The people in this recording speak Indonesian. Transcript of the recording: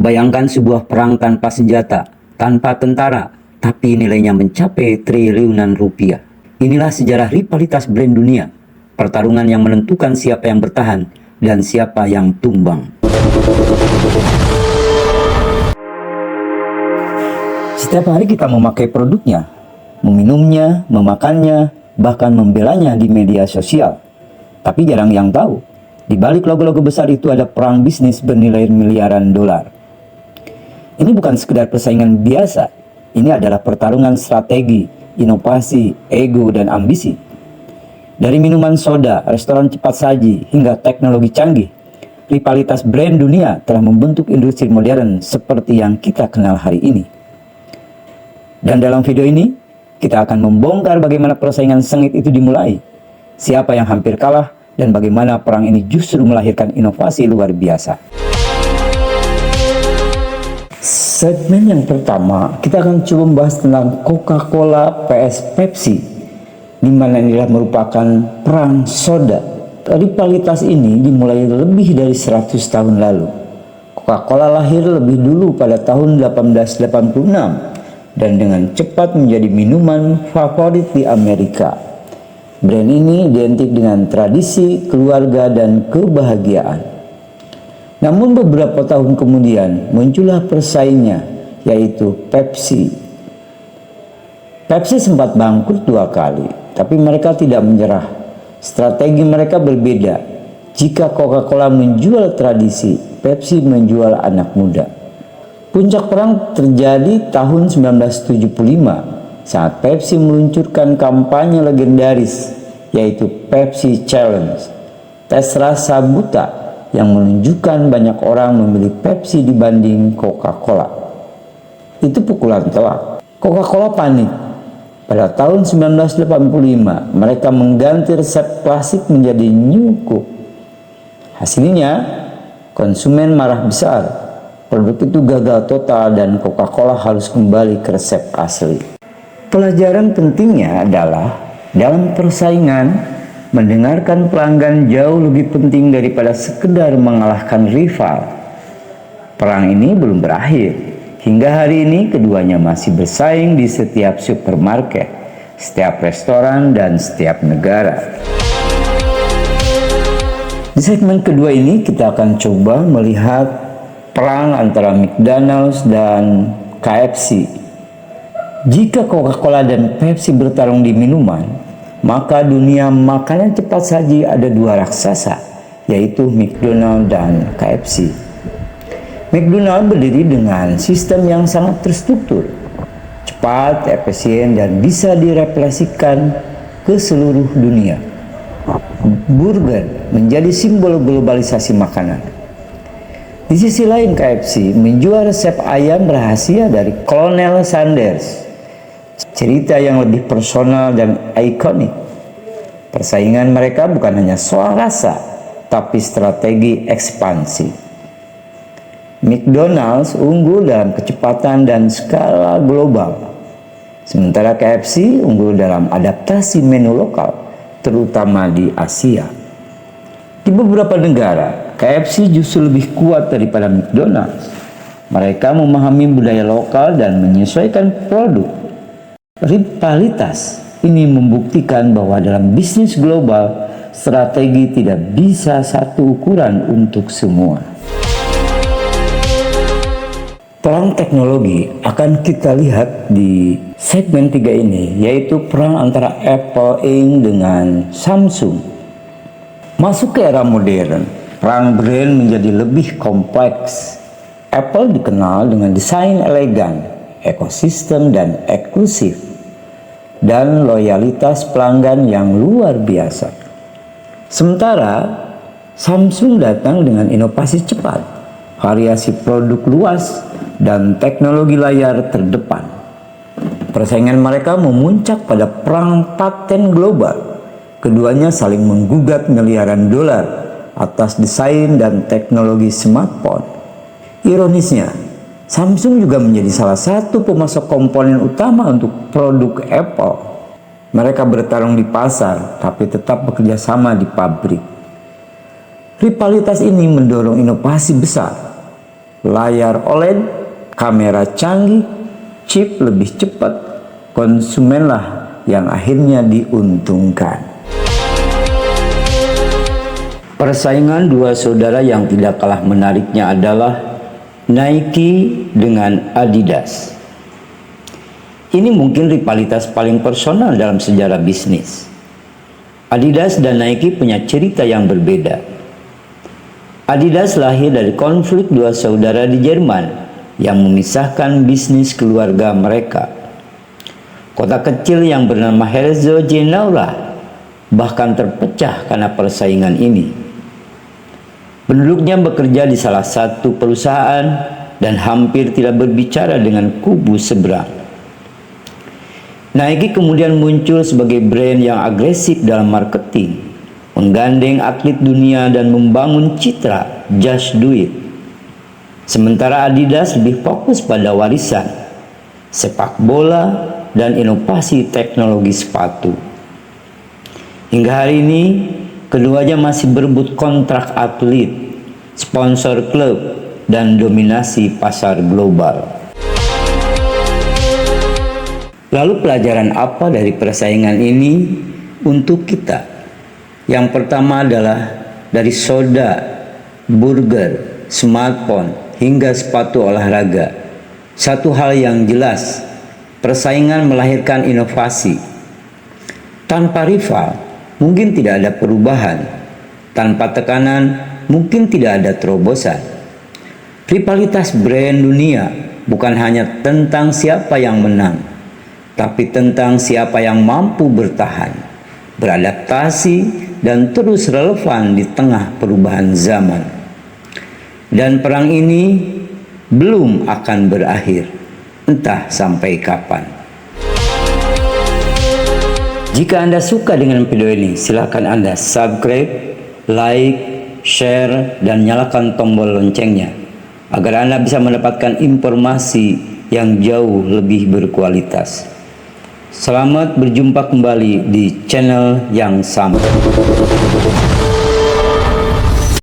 Bayangkan sebuah perang tanpa senjata, tanpa tentara, tapi nilainya mencapai triliunan rupiah. Inilah sejarah rivalitas brand dunia, pertarungan yang menentukan siapa yang bertahan dan siapa yang tumbang. Setiap hari kita memakai produknya, meminumnya, memakannya, bahkan membelanya di media sosial. Tapi jarang yang tahu, di balik logo-logo besar itu ada perang bisnis bernilai miliaran dolar. Ini bukan sekedar persaingan biasa, ini adalah pertarungan strategi, inovasi, ego, dan ambisi. Dari minuman soda, restoran cepat saji, hingga teknologi canggih, rivalitas brand dunia telah membentuk industri modern seperti yang kita kenal hari ini. Dan dalam video ini, kita akan membongkar bagaimana persaingan sengit itu dimulai, siapa yang hampir kalah, dan bagaimana perang ini justru melahirkan inovasi luar biasa. Segmen yang pertama, kita akan coba membahas tentang Coca-Cola vs Pepsi, di mana inilah merupakan perang soda. Rivalitas ini dimulai lebih dari 100 tahun lalu. Coca-Cola lahir lebih dulu pada tahun 1886 dan dengan cepat menjadi minuman favorit di Amerika. Brand ini identik dengan tradisi, keluarga, dan kebahagiaan. Namun beberapa tahun kemudian muncullah pesaingnya, yaitu Pepsi. Pepsi sempat bangkrut 2 kali, tapi mereka tidak menyerah. Strategi mereka berbeda. Jika Coca-Cola menjual tradisi, Pepsi menjual anak muda. Puncak perang terjadi tahun 1975 saat Pepsi meluncurkan kampanye legendaris, yaitu Pepsi Challenge, tes rasa buta yang menunjukkan banyak orang memilih Pepsi dibanding Coca-Cola. Itu pukulan telak. Coca-Cola panik. Pada tahun 1985, mereka mengganti resep klasik menjadi New Coke. Hasilnya, konsumen marah besar. Produk itu gagal total dan Coca-Cola harus kembali ke resep asli. Pelajaran pentingnya adalah dalam persaingan, mendengarkan pelanggan jauh lebih penting daripada sekedar mengalahkan rival. Perang ini belum berakhir. Hingga hari ini keduanya masih bersaing di setiap supermarket, setiap restoran, dan setiap negara. Di segmen kedua ini kita akan coba melihat perang antara McDonald's dan KFC. Jika Coca-Cola dan Pepsi bertarung di minuman, maka dunia makanan cepat saji ada 2 raksasa, yaitu McDonald dan KFC. McDonald berdiri dengan sistem yang sangat terstruktur, cepat, efisien, dan bisa direplikasikan ke seluruh dunia. Burger menjadi simbol globalisasi makanan. Di sisi lain, KFC menjual resep ayam rahasia dari Colonel Sanders, cerita yang lebih personal dan ikonik. Persaingan mereka bukan hanya soal rasa, tapi strategi ekspansi. McDonald's unggul dalam kecepatan dan skala global, sementara KFC unggul dalam adaptasi menu lokal, terutama di Asia. Di beberapa negara, KFC justru lebih kuat daripada McDonald's. Mereka memahami budaya lokal dan menyesuaikan produk. Rivalitas ini membuktikan bahwa dalam bisnis global, strategi tidak bisa satu ukuran untuk semua. Perang teknologi akan kita lihat di segmen 3 ini, yaitu perang antara Apple Inc. dengan Samsung. Masuk ke era modern, perang brand menjadi lebih kompleks. Apple dikenal dengan desain elegan, ekosistem dan eksklusif, dan loyalitas pelanggan yang luar biasa. Sementara Samsung datang dengan inovasi cepat, variasi produk luas, dan teknologi layar terdepan. Persaingan mereka memuncak pada perang paten global. Keduanya saling menggugat miliaran dolar atas desain dan teknologi smartphone. Ironisnya, Samsung juga menjadi salah satu pemasok komponen utama untuk produk Apple. Mereka bertarung di pasar, tapi tetap bekerja sama di pabrik. Rivalitas ini mendorong inovasi besar. layar OLED, kamera canggih, chip lebih cepat, konsumenlah yang akhirnya diuntungkan. Persaingan dua saudara yang tidak kalah menariknya adalah Nike dengan Adidas. Ini mungkin rivalitas paling personal dalam sejarah bisnis. Adidas dan Nike punya cerita yang berbeda. Adidas lahir dari konflik dua saudara di Jerman yang memisahkan bisnis keluarga mereka. Kota kecil yang bernama Herzogenaurach bahkan terpecah karena persaingan ini. Penduduknya bekerja di salah satu perusahaan dan hampir tidak berbicara dengan kubu seberang. Nike kemudian muncul sebagai brand yang agresif dalam marketing, menggandeng atlet dunia dan membangun citra "just do it". Sementara Adidas lebih fokus pada warisan, sepak bola, dan inovasi teknologi sepatu. Hingga hari ini, keduanya masih berebut kontrak atlet, sponsor klub, dan dominasi pasar global. Lalu pelajaran apa dari persaingan ini untuk kita? Yang pertama adalah dari soda, burger, smartphone, hingga sepatu olahraga. Satu hal yang jelas, persaingan melahirkan inovasi. Tanpa rival, mungkin tidak ada perubahan. Tanpa tekanan, mungkin tidak ada terobosan. Rivalitas brand dunia bukan hanya tentang siapa yang menang, tapi tentang siapa yang mampu bertahan, beradaptasi, dan terus relevan di tengah perubahan zaman. Dan perang ini belum akan berakhir, entah sampai kapan. Jika Anda suka dengan video ini, silakan Anda subscribe, like, share, dan nyalakan tombol loncengnya agar Anda bisa mendapatkan informasi yang jauh lebih berkualitas. Selamat berjumpa kembali di channel yang sama.